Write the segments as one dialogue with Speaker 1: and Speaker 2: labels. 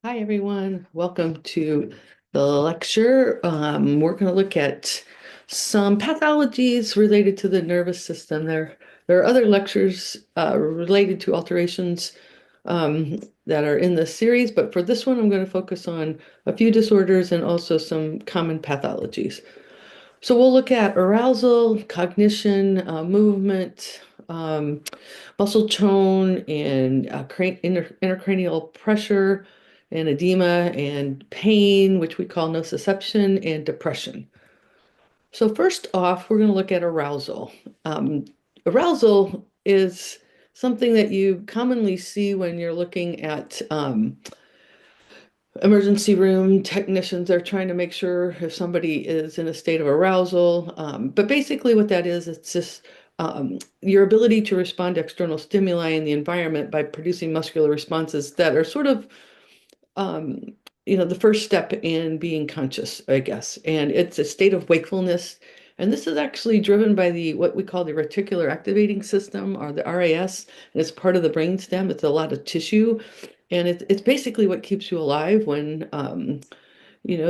Speaker 1: Hi, everyone. Welcome to the lecture. We're going to look at some pathologies related to the nervous system. There are other lectures related to alterations that are in this series, but for this one, I'm going to focus on a few disorders and also some common pathologies. So we'll look at arousal, cognition, movement, muscle tone, and intracranial pressure, and edema, and pain, which we call nociception, and depression. So first off, we're going to look at arousal. Um, Arousal is something that you commonly see when you're looking at emergency room technicians are trying to make sure if somebody is in a state of arousal. But basically, what that is, it's just your ability to respond to external stimuli in the environment by producing muscular responses that are sort of, um, the first step in being conscious, I guess. And it's a state of wakefulness. And this is actually driven by the what we call the reticular activating system, or the RAS, and it's part of the brainstem. It's a lot of tissue, and it's basically what keeps you alive when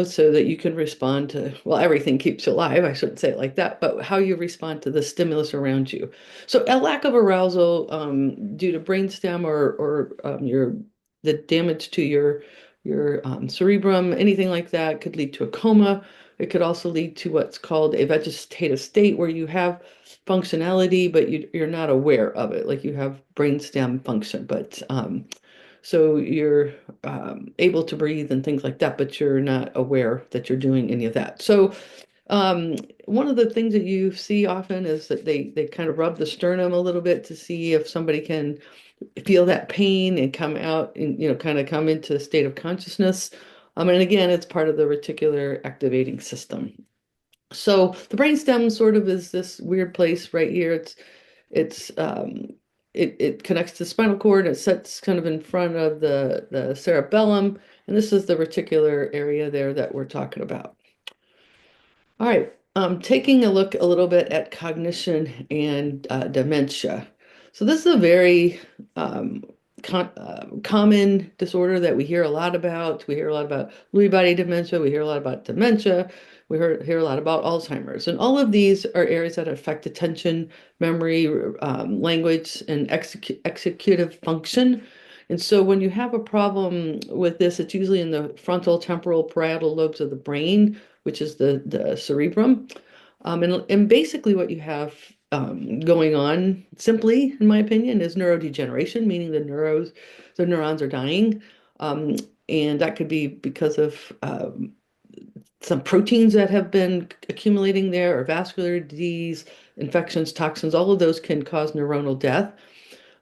Speaker 1: so that you can respond to, well, everything keeps you alive. I shouldn't say it like that, but how you respond to the stimulus around you. So a lack of arousal due to brainstem or the damage to your cerebrum, anything like that could lead to a coma. It could also lead to what's called a vegetative state where you have functionality, but you're not aware of it. Like you have brainstem function, but so you're able to breathe and things like that, but you're not aware that you're doing any of that. So um, one of the things that you see often is that they kind of rub the sternum a little bit to see if somebody can feel that pain and come out and kind of come into a state of consciousness. And again, it's part of the reticular activating system. So the brainstem sort of is this weird place right here. It's it connects to the spinal cord. It sits kind of in front of the cerebellum, and this is the reticular area there that we're talking about. All right, taking a look a little bit at cognition and dementia. So this is a very common disorder that we hear a lot about. We hear a lot about Lewy body dementia. We hear a lot about dementia. We hear a lot about Alzheimer's. And all of these are areas that affect attention, memory, language, and executive function. And so when you have a problem with this, it's usually in the frontal, temporal, parietal lobes of the brain, which is the cerebrum. And basically what you have going on, simply, in my opinion, is neurodegeneration, meaning the neurons are dying. Um, and that could be because of some proteins that have been accumulating there, or vascular disease, infections, toxins, all of those can cause neuronal death.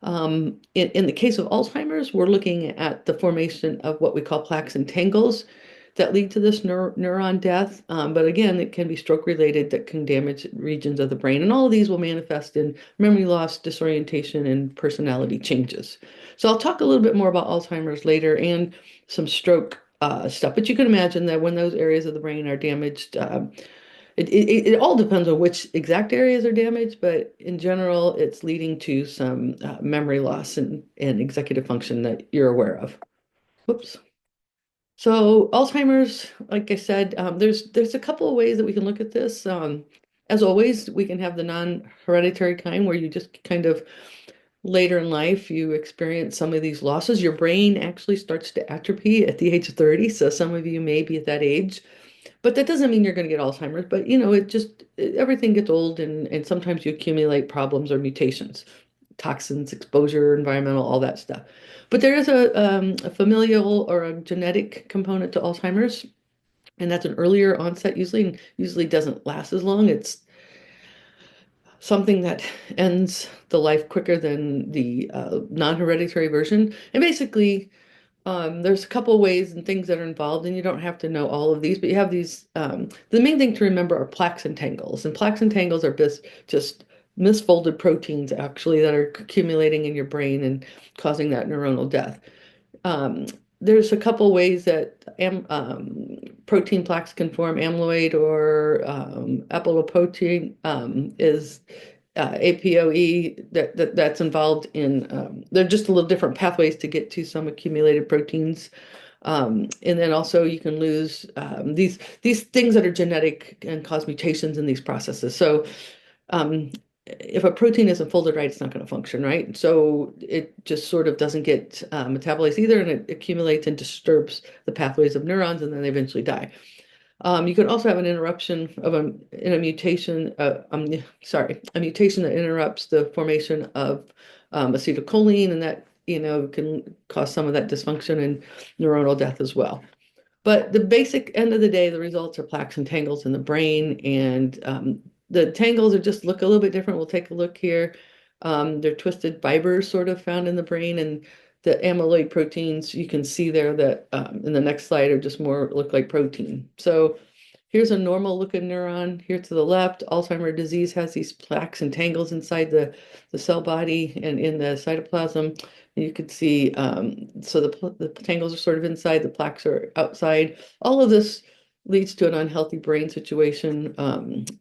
Speaker 1: In the case of Alzheimer's, we're looking at the formation of what we call plaques and tangles that lead to this neuron death. But again, it can be stroke related that can damage regions of the brain. And all of these will manifest in memory loss, disorientation, and personality changes. So I'll talk a little bit more about Alzheimer's later and some stroke stuff. But you can imagine that when those areas of the brain are damaged, it all depends on which exact areas are damaged, but in general, it's leading to some memory loss and executive function that you're aware of. Whoops. So Alzheimer's, like I said, there's a couple of ways that we can look at this. As always, we can have the non-hereditary kind where you just kind of later in life you experience some of these losses. Your brain actually starts to atrophy at the age of 30. So some of you may be at that age. But that doesn't mean you're going to get Alzheimer's, but everything gets old and sometimes you accumulate problems or mutations, toxins, exposure, environmental, all that stuff. But there is a familial or a genetic component to Alzheimer's, and that's an earlier onset usually, and usually doesn't last as long. It's something that ends the life quicker than the non-hereditary version. And basically, there's a couple ways and things that are involved, and you don't have to know all of these, but you have these. The main thing to remember are plaques and tangles, and plaques and tangles are just misfolded proteins actually that are accumulating in your brain and causing that neuronal death. Um, there's a couple ways that protein plaques can form. Amyloid or apolipoprotein is APOE that's involved in they're just a little different pathways to get to some accumulated proteins. And then also you can lose these things that are genetic and cause mutations in these processes. So um, if a protein isn't folded right, it's not going to function right. So it just sort of doesn't get metabolized either, and it accumulates and disturbs the pathways of neurons, and then they eventually die. You can also have an interruption of in a mutation, sorry, a mutation that interrupts the formation of acetylcholine, and that, can cause some of that dysfunction and neuronal death as well. But the basic end of the day, the results are plaques and tangles in the brain, and the tangles are just look a little bit different. We'll take a look here. They're twisted fibers sort of found in the brain, and the amyloid proteins you can see there that in the next slide are just more look like protein. So here's a normal looking neuron here to the left. Alzheimer's disease has these plaques and tangles inside the cell body and in the cytoplasm. You could see, so the tangles are sort of inside, the plaques are outside. All of this leads to an unhealthy brain situation.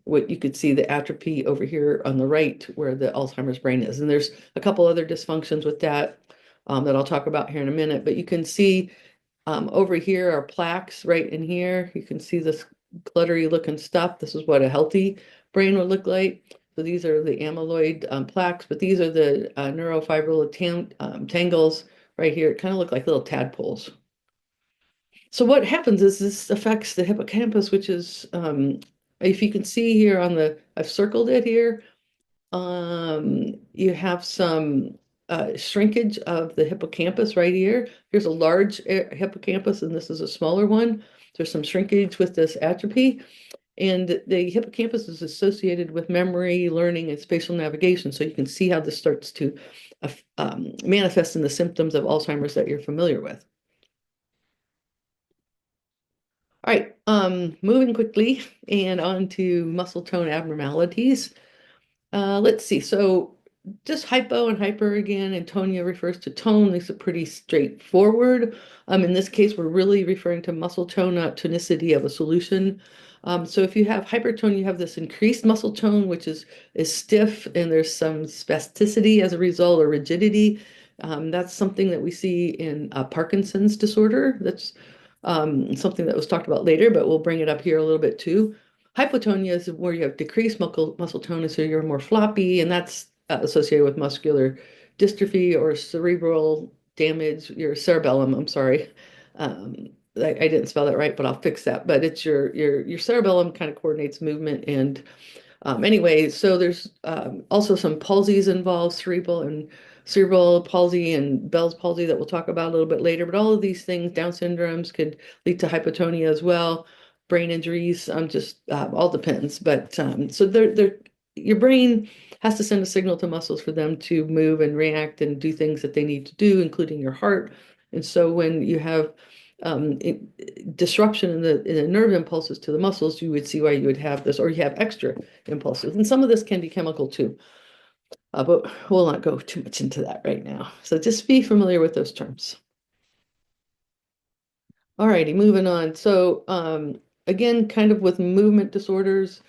Speaker 1: What you could see the atrophy over here on the right where the Alzheimer's brain is. And there's a couple other dysfunctions with that that I'll talk about here in a minute. But you can see over here are plaques right in here. You can see this cluttery looking stuff. This is what a healthy brain would look like. So these are the amyloid plaques, but these are the neurofibril tangles right here. It kind of look like little tadpoles. So what happens is this affects the hippocampus, which is, if you can see here on I've circled it here, you have some shrinkage of the hippocampus right here. Here's a large hippocampus, and this is a smaller one. There's some shrinkage with this atrophy. And the hippocampus is associated with memory, learning, and spatial navigation. So you can see how this starts to manifest in the symptoms of Alzheimer's that you're familiar with. All right, moving quickly and on to muscle tone abnormalities. Let's see. So just hypo and hyper again. Antonia refers to tone. These are pretty straightforward. In this case, we're really referring to muscle tone, not tonicity of a solution. So if you have hypertone, you have this increased muscle tone, which is stiff, and there's some spasticity as a result or rigidity. That's something that we see in Parkinson's disorder. That's something that was talked about later, but we'll bring it up here a little bit too. Hypotonia is where you have decreased muscle tone, so you're more floppy, and that's associated with muscular dystrophy or cerebral damage, your cerebellum, I'm sorry. I didn't spell that right, but I'll fix that. But it's your cerebellum kind of coordinates movement and anyway, so there's also some palsies involved, cerebral palsy and Bell's palsy that we'll talk about a little bit later. But all of these things, Down syndromes, could lead to hypotonia as well. Brain injuries, just all depends. But so your brain has to send a signal to muscles for them to move and react and do things that they need to do, including your heart. And so when you have disruption in the nerve impulses to the muscles, you would see why you would have this, or you have extra impulses. And some of this can be chemical too, but we'll not go too much into that right now. So just be familiar with those terms. All righty, moving on. So again, kind of with movement disorders,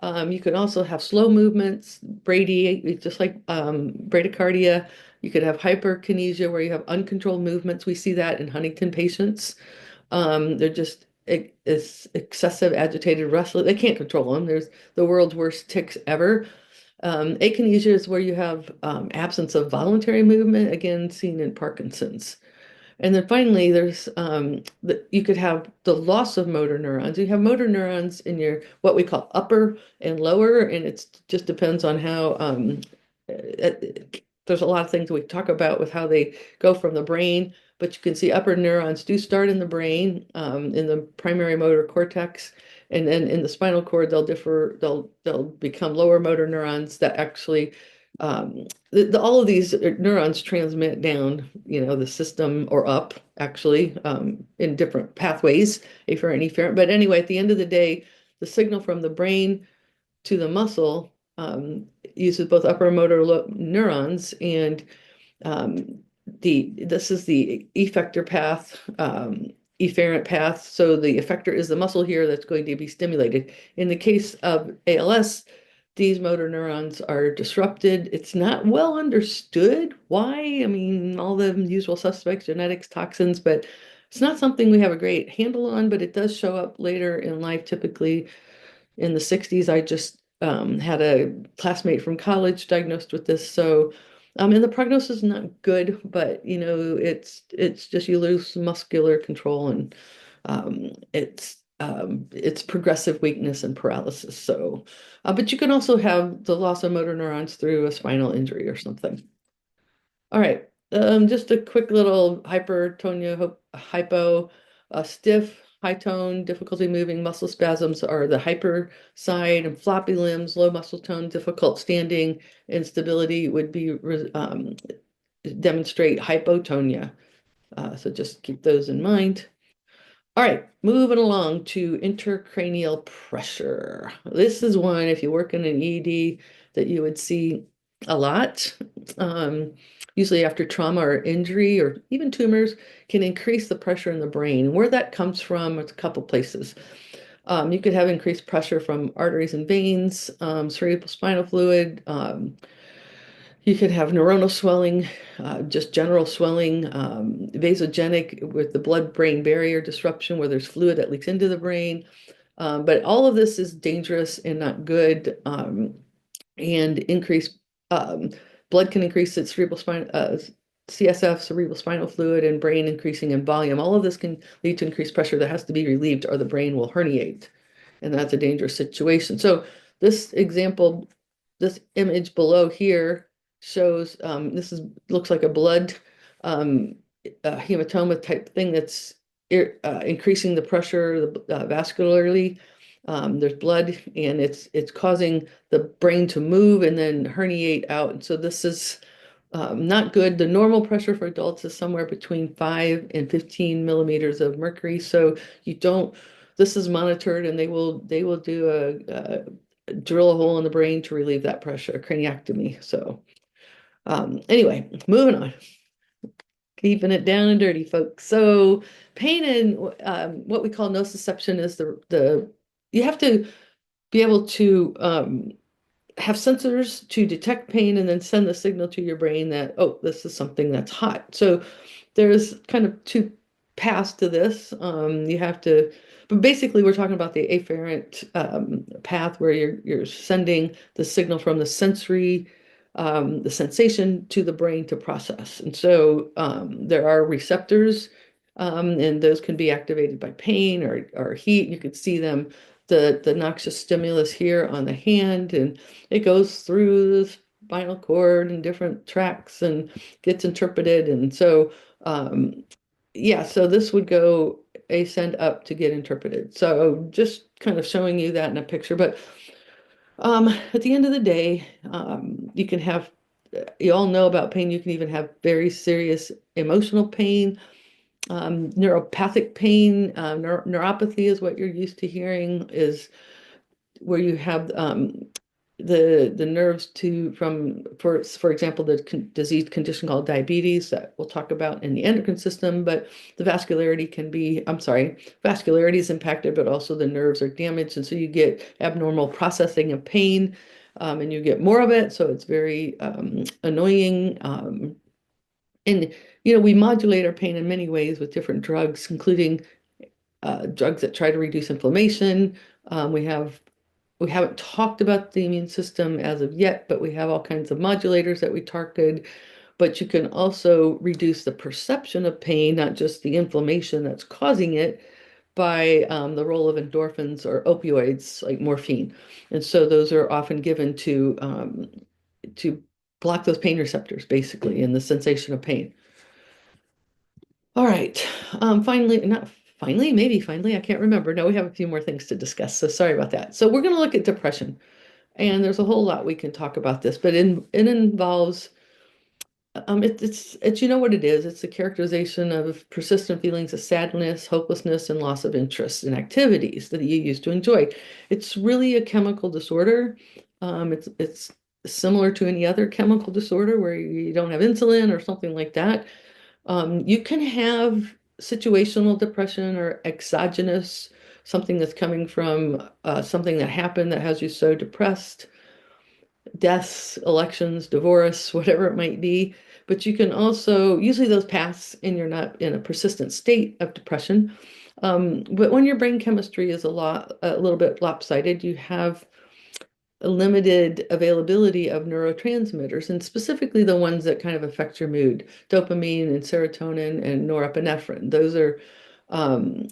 Speaker 1: you can also have slow movements, just like bradycardia. You could have hyperkinesia where you have uncontrolled movements. We see that in Huntington patients. They're just it's excessive agitated rustling. They can't control them. There's the world's worst tics ever. Akinesia is where you have absence of voluntary movement, again seen in Parkinson's. And then finally, there's you could have the loss of motor neurons. You have motor neurons in your what we call upper and lower, and it just depends on how there's a lot of things we talk about with how they go from the brain, but you can see upper neurons do start in the brain, in the primary motor cortex, and then in the spinal cord they'll differ. They'll become lower motor neurons that actually all of these neurons transmit down, the system or up actually in different pathways, afferent and efferent. But anyway, at the end of the day, the signal from the brain to the muscle uses both upper motor neurons, and this is the effector path, efferent path. So the effector is the muscle here that's going to be stimulated. In the case of ALS, these motor neurons are disrupted. It's not well understood why. I mean, all the usual suspects, genetics, toxins, but It's not something we have a great handle on, but it does show up later in life, typically in the 60s. I just had a classmate from college diagnosed with this. So, and the prognosis is not good, but it's just you lose muscular control and it's progressive weakness and paralysis. So, but you can also have the loss of motor neurons through a spinal injury or something. All right. Just a quick little hypertonia, hypo, stiff, high tone, difficulty moving, muscle spasms are the hyper side, and floppy limbs, low muscle tone, difficult standing, instability would be demonstrate hypotonia. So just keep those in mind. All right, moving along to intracranial pressure. This is one, if you work in an ED, that you would see a lot. Um, Usually after trauma or injury or even tumors can increase the pressure in the brain. And where that comes from, it's a couple places. You could have increased pressure from arteries and veins, cerebral spinal fluid. You could have neuronal swelling, just general swelling, vasogenic with the blood-brain barrier disruption where there's fluid that leaks into the brain. But all of this is dangerous and not good. And increase blood can increase its CSF, cerebral spinal fluid, and brain increasing in volume. All of this can lead to increased pressure that has to be relieved, or the brain will herniate, and that's a dangerous situation. So this example, this image below here shows this is looks like a blood um, hematoma type thing that's increasing the pressure vascularly. There's blood, and it's causing the brain to move and then herniate out. And so this is not good. The normal pressure for adults is somewhere between 5 and 15 millimeters of mercury. So you don't. This is monitored, and they will do a drill a hole in the brain to relieve that pressure, a craniectomy. So anyway, moving on. Keeping it down and dirty, folks. So pain and what we call nociception is the you have to be able to have sensors to detect pain and then send the signal to your brain that, oh, this is something that's hot. So there's kind of two paths to this. You have to, but basically we're talking about the afferent path where you're sending the signal from the sensory, the sensation to the brain to process. And so there are receptors, and those can be activated by pain or heat. You could see them, the noxious stimulus here on the hand, and it goes through the spinal cord and different tracts and gets interpreted. And so, yeah, so this would go ascend up to get interpreted. So just kind of showing you that in a picture. But at the end of the day, you can have, you all know about pain. You can even have very serious emotional pain, neuropathic pain. Neuropathy is what you're used to hearing, is where you have the nerves to from for example the disease condition called diabetes that we'll talk about in the endocrine system, but the vascularity can be, I'm sorry, vascularity is impacted, but also the nerves are damaged, and so you get abnormal processing of pain, and you get more of it, so it's very annoying, and we modulate our pain in many ways with different drugs, including drugs that try to reduce inflammation. We haven't talked about the immune system as of yet, but we have all kinds of modulators that we target. But you can also reduce the perception of pain, not just the inflammation that's causing it, by the role of endorphins or opioids like morphine. And so those are often given to block those pain receptors, basically, and the sensation of pain. All right. Finally, not finally, maybe finally, I can't remember. No, we have a few more things to discuss. So sorry about that. So we're going to look at depression. And there's a whole lot we can talk about this, but it involves it's you know what it is. It's the characterization of persistent feelings of sadness, hopelessness, and loss of interest in activities that you used to enjoy. It's really a chemical disorder. It's similar to any other chemical disorder where you don't have insulin or something like that. You can have situational depression or exogenous, something that's coming from something that happened that has you so depressed, deaths, elections, divorce, whatever it might be. but you can also, usually those pass and you're not in a persistent state of depression. But when your brain chemistry is a little bit lopsided, you have a limited availability of neurotransmitters, and specifically the ones that kind of affect your mood, dopamine and serotonin and norepinephrine. Those are, um,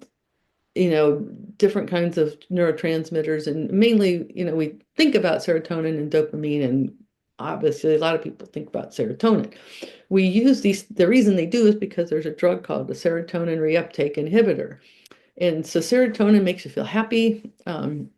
Speaker 1: you know, different kinds of neurotransmitters, and mainly, we think about serotonin and dopamine, and obviously a lot of people think about serotonin. We use these, the reason they do is because there's a drug called the serotonin reuptake inhibitor. And so serotonin makes you feel happy, and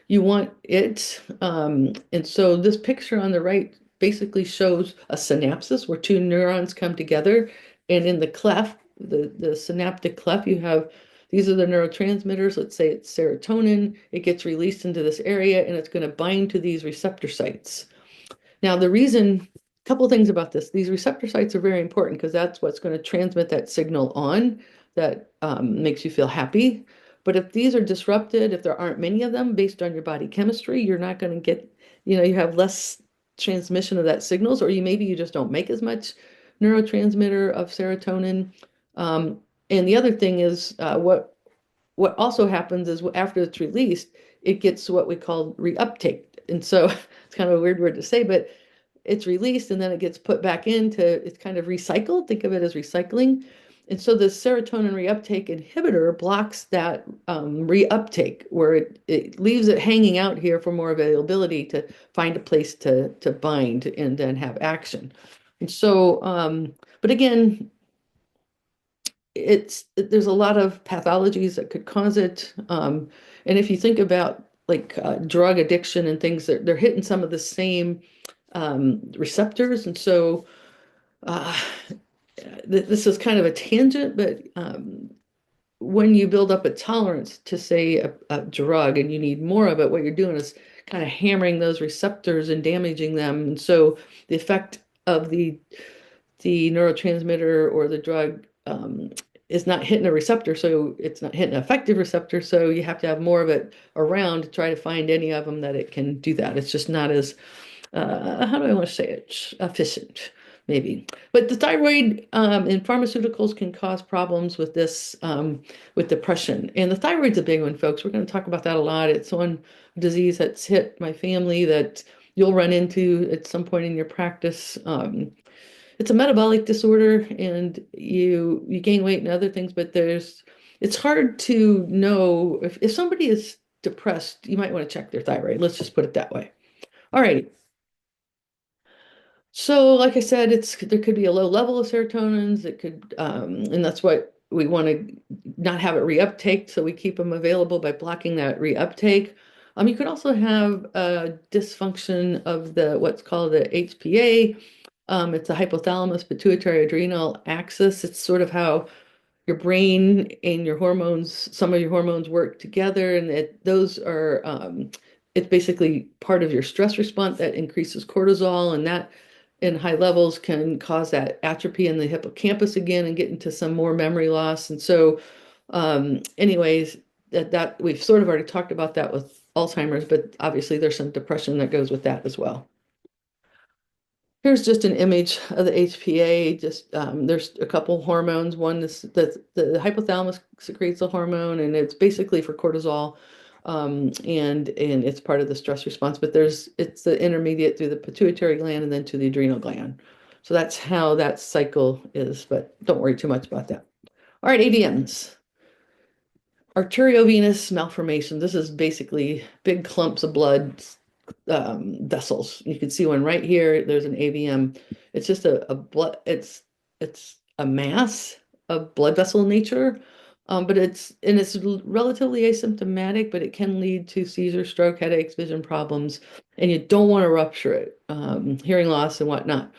Speaker 1: you want it. And so this picture on the right basically shows a synapsis where two neurons come together. And in the cleft, the synaptic cleft, you have these are the neurotransmitters. Let's say it's serotonin. It gets released into this area and it's going to bind to these receptor sites. Now, a couple of things about this. These receptor sites are very important because that's what's going to transmit that signal on that makes you feel happy. But if these are disrupted, if there aren't many of them based on your body chemistry, you're not going to get, you have less transmission of that signals, or maybe you just don't make as much neurotransmitter of serotonin. Um, and the other thing is what also happens is after it's released, it gets what we call reuptake. And so it's kind of a weird word to say, but it's released and then it gets put back into, it's kind of recycled. Think of it as recycling. And so the serotonin reuptake inhibitor blocks that reuptake, where it leaves it hanging out here for more availability to find a place to bind and then have action. And so, but again, there's a lot of pathologies that could cause it. And if you think about like drug addiction and things, that they're hitting some of the same receptors. And so uh, this is kind of a tangent, but when you build up a tolerance to, say, a drug and you need more of it, what you're doing is kind of hammering those receptors and damaging them. And so the effect of the neurotransmitter or the drug is not hitting a receptor, so it's not hitting an effective receptor. So you have to have more of it around to try to find any of them that it can do that. It's just not as how do I want to say it? Efficient, maybe. But the thyroid in pharmaceuticals can cause problems with this, with depression. And the thyroid's a big one, folks. We're going to talk about that a lot. It's one disease that's hit my family that you'll run into at some point in your practice. It's a metabolic disorder, and you gain weight and other things, but it's hard to know if somebody is depressed, you might want to check their thyroid. Let's just put it that way. All right. So, like I said, there could be a low level of serotonins. It could, and that's what we want to not have it reuptake, so we keep them available by blocking that reuptake. You could also have a dysfunction of the what's called the HPA. It's a hypothalamus pituitary adrenal axis. It's sort of how your brain and your hormones, some of your hormones work together, and those are, it's basically part of your stress response that increases cortisol, and that in high levels can cause that atrophy in the hippocampus again and get into some more memory loss. And so, anyways, that we've sort of already talked about that with Alzheimer's, but obviously there's some depression that goes with that as well. Here's just an image of the HPA. Just there's a couple hormones. One is the hypothalamus secretes a hormone, and it's basically for cortisol, and it's part of the stress response. But it's the intermediate through the pituitary gland and then to the adrenal gland. So that's how that cycle is. But don't worry too much about that. All right, AVMs. Arteriovenous malformation. This is basically big clumps of blood vessels. You can see one right here. There's an AVM. It's just a blood. It's a mass of blood vessel nature, but it's relatively asymptomatic, but it can lead to seizure, stroke, headaches, vision problems, and you don't want to rupture it, hearing loss and whatnot.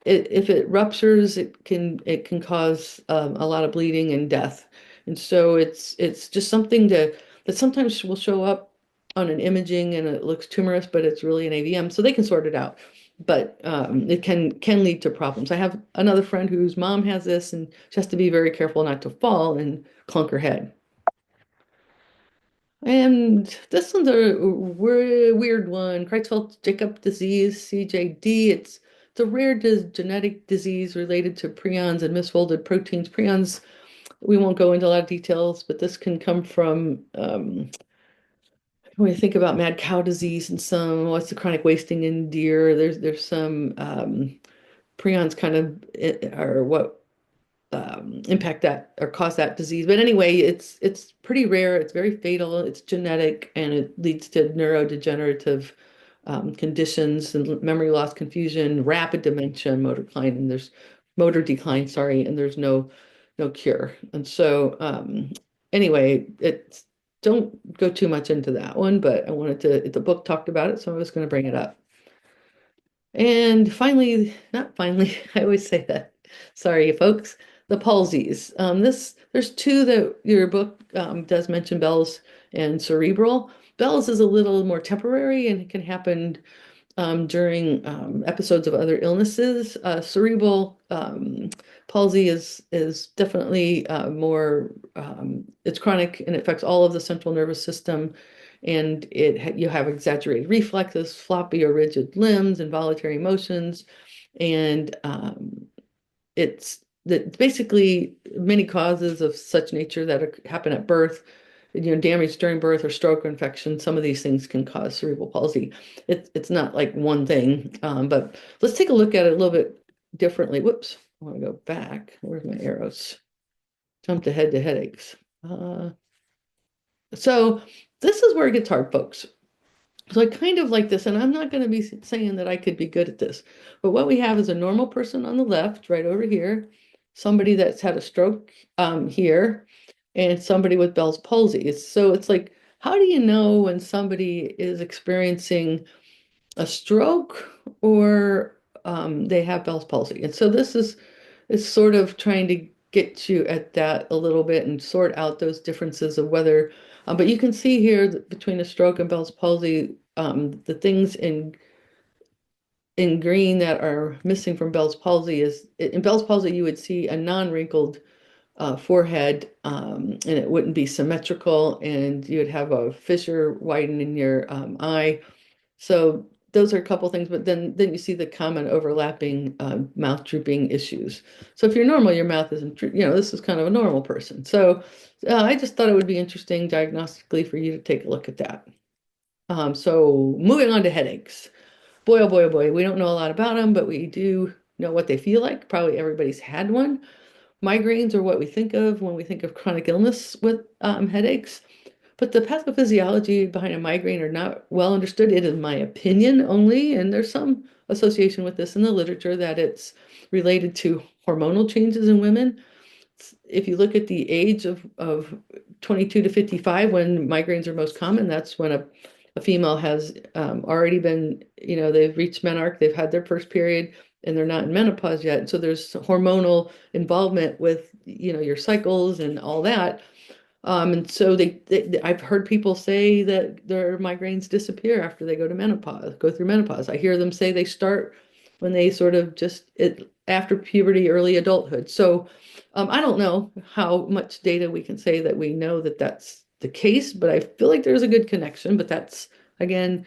Speaker 1: If it ruptures, it can cause a lot of bleeding and death. And so it's just something that sometimes will show up on an imaging and it looks tumorous, but it's really an AVM, so they can sort it out. But it can lead to problems. I have another friend whose mom has this, and she has to be very careful not to fall and clunk her head. And this one's a weird one. Creutzfeldt-Jakob disease, CJD. It's it's a rare genetic disease related to prions and misfolded proteins. Prions, we won't go into a lot of details, but this can come from when you think about mad cow disease and some what's the chronic wasting in deer. There's some prions kind of are what impact that or cause that disease. But anyway, it's pretty rare. It's very fatal. It's genetic, and it leads to neurodegenerative conditions and memory loss, confusion, rapid dementia, motor decline. Sorry, and there's no cure. And so anyway, it's don't go too much into that one, but I wanted to. The book talked about it, so I was going to bring it up. And finally, not finally, I always say that. Sorry, folks. The palsies. There's two that your book does mention, Bell's and cerebral. Bell's is a little more temporary and it can happen during episodes of other illnesses. Cerebral palsy is definitely more, it's chronic and it affects all of the central nervous system. And you have exaggerated reflexes, floppy or rigid limbs, involuntary motions, and it's basically many causes of such nature that happen at birth, damage during birth or stroke or infection. Some of these things can cause cerebral palsy. It's not like one thing, but let's take a look at it a little bit differently. Whoops, I want to go back. Where's my arrows? Jumped ahead to headaches. So this is where it gets hard, folks. So I kind of like this, and I'm not going to be saying that I could be good at this, but what we have is a normal person on the left, right over here, somebody that's had a stroke here, and somebody with Bell's palsy. It's like, how do you know when somebody is experiencing a stroke or they have Bell's palsy? And so this is sort of trying to get you at that a little bit and sort out those differences of whether, but you can see here that between a stroke and Bell's palsy, the things in green that are missing from Bell's palsy is in Bell's palsy you would see a non-wrinkled forehead, and it wouldn't be symmetrical, and you would have a fissure widen in your eye. So those are a couple things, but then you see the common overlapping mouth drooping issues. So if you're normal, your mouth isn't, this is kind of a normal person. So I just thought it would be interesting diagnostically for you to take a look at that. So moving on to headaches. Boy, oh boy, oh boy, we don't know a lot about them, but we do know what they feel like. Probably everybody's had one. Migraines are what we think of when we think of chronic illness with headaches. But the pathophysiology behind a migraine are not well understood. It is my opinion only, and there's some association with this in the literature that it's related to hormonal changes in women. If you look at the age of 22 to 55, when migraines are most common, that's when a female has already been, they've reached menarche, they've had their first period, and they're not in menopause yet. So there's hormonal involvement with, your cycles and all that. And so I've heard people say that their migraines disappear after they go through menopause. I hear them say they start when they sort of after puberty, early adulthood. So I don't know how much data we can say that we know that that's the case, but I feel like there's a good connection. But that's, again,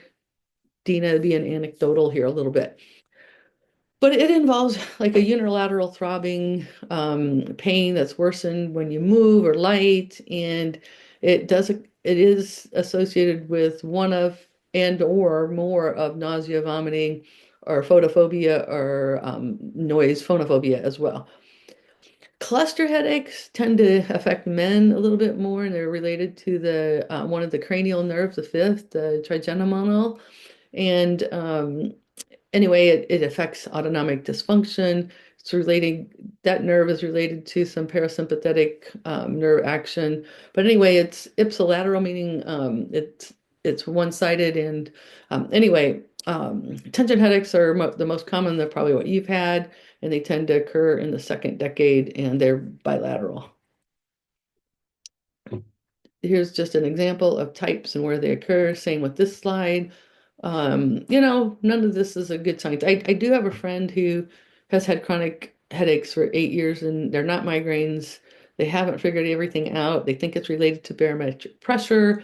Speaker 1: Dina being anecdotal here a little bit. But it involves like a unilateral throbbing pain that's worsened when you move or light, and it is associated with one of and or more of nausea, vomiting, or photophobia or noise phonophobia as well. Cluster headaches tend to affect men a little bit more, and they're related to the one of the cranial nerves, the fifth, the trigeminal, and anyway, it affects autonomic dysfunction. That nerve is related to some parasympathetic nerve action. But anyway, it's ipsilateral, meaning it's one-sided. And anyway, tension headaches are the most common. They're probably what you've had, and they tend to occur in the second decade, and they're bilateral. Here's just an example of types and where they occur. Same with this slide. None of this is a good sign. I do have a friend who has had chronic headaches for 8 years, and they're not migraines. They haven't figured everything out. They think it's related to barometric pressure.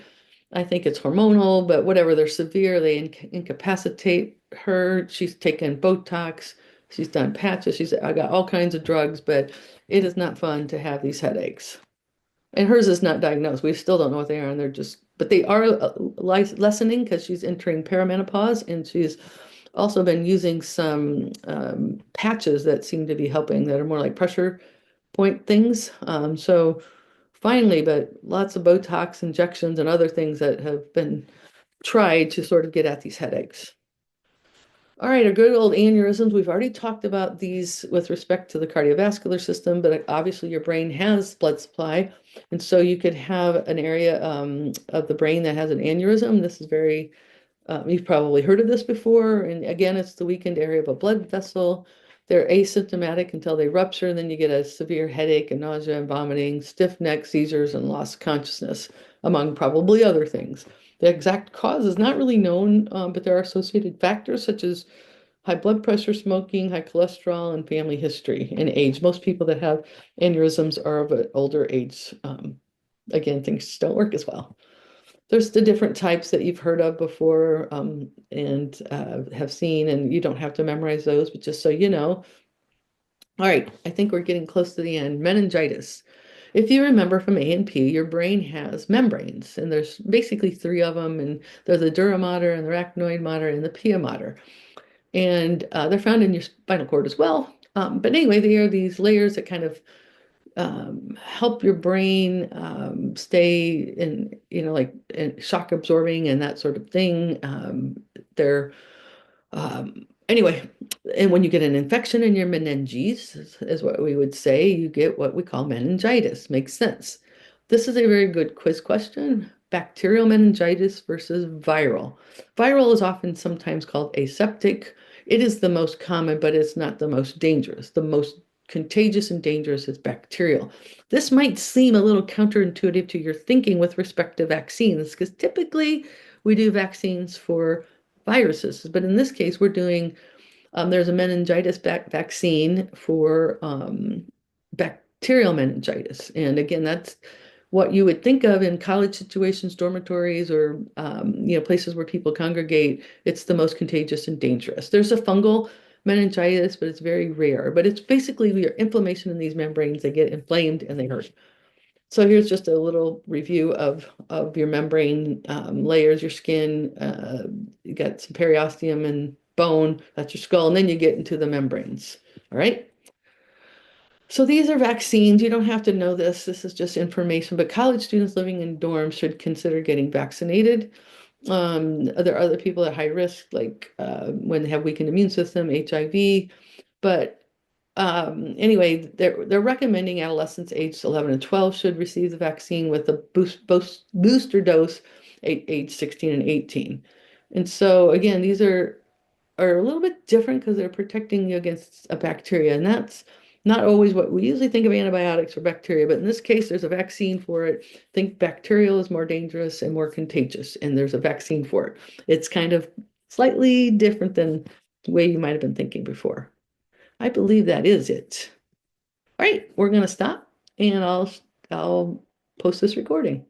Speaker 1: I think it's hormonal, but whatever, they're severe. They incapacitate her. She's taken Botox, She's done patches. She's I got all kinds of drugs, but it is not fun to have these headaches. And hers is not diagnosed. We still don't know what they are, and they're just, but they are lessening because she's entering perimenopause, and she's also been using some patches that seem to be helping that are more like pressure point things. So finally, but lots of Botox injections and other things that have been tried to sort of get at these headaches. All right, our good old aneurysms. We've already talked about these with respect to the cardiovascular system, but obviously your brain has blood supply. And so you could have an area of the brain that has an aneurysm. This is very you've probably heard of this before. And again, it's the weakened area of a blood vessel. They're asymptomatic until they rupture, and then you get a severe headache and nausea and vomiting, stiff neck, seizures, and loss of consciousness, among probably other things. The exact cause is not really known, but there are associated factors such as high blood pressure, smoking, high cholesterol, and family history and age. Most people that have aneurysms are of an older age. Again, things just don't work as well. There's the different types that you've heard of before and have seen, and you don't have to memorize those, but just so you know. All right, I think we're getting close to the end. Meningitis. If you remember from A&P, your brain has membranes, and there's basically three of them, and they're the dura mater and the arachnoid mater and the pia mater. And they're found in your spinal cord as well. But anyway, they are these layers that kind of help your brain stay in, like in shock absorbing and that sort of thing. They're anyway, and when you get an infection in your meninges, is what we would say, you get what we call meningitis. Makes sense. This is a very good quiz question. Bacterial meningitis versus viral. Viral is often sometimes called aseptic. It is the most common, but it's not the most dangerous. The most contagious and dangerous is bacterial. This might seem a little counterintuitive to your thinking with respect to vaccines, because typically we do vaccines for viruses, but in this case, we're doing there's a meningitis vaccine for bacterial meningitis. And again, that's what you would think of in college situations, dormitories, or places where people congregate. It's the most contagious and dangerous. There's a fungal meningitis, but it's very rare. But it's basically your inflammation in these membranes. They get inflamed and they hurt. So here's just a little review of your membrane layers, your skin. You got some periosteum and bone, that's your skull, and then you get into the membranes. All right. So these are vaccines. You don't have to know this. This is just information, but college students living in dorms should consider getting vaccinated. There are other people at high risk, like when they have weakened immune system, HIV, but anyway, they're recommending adolescents aged 11 and 12 should receive the vaccine with a booster dose at age 16 and 18. And so again, these are a little bit different because they're protecting you against a bacteria, and that's not always what we usually think of antibiotics for bacteria, but in this case, there's a vaccine for it. Think bacterial is more dangerous and more contagious, and there's a vaccine for it. It's kind of slightly different than the way you might have been thinking before. I believe that is it. All right, we're going to stop and I'll post this recording.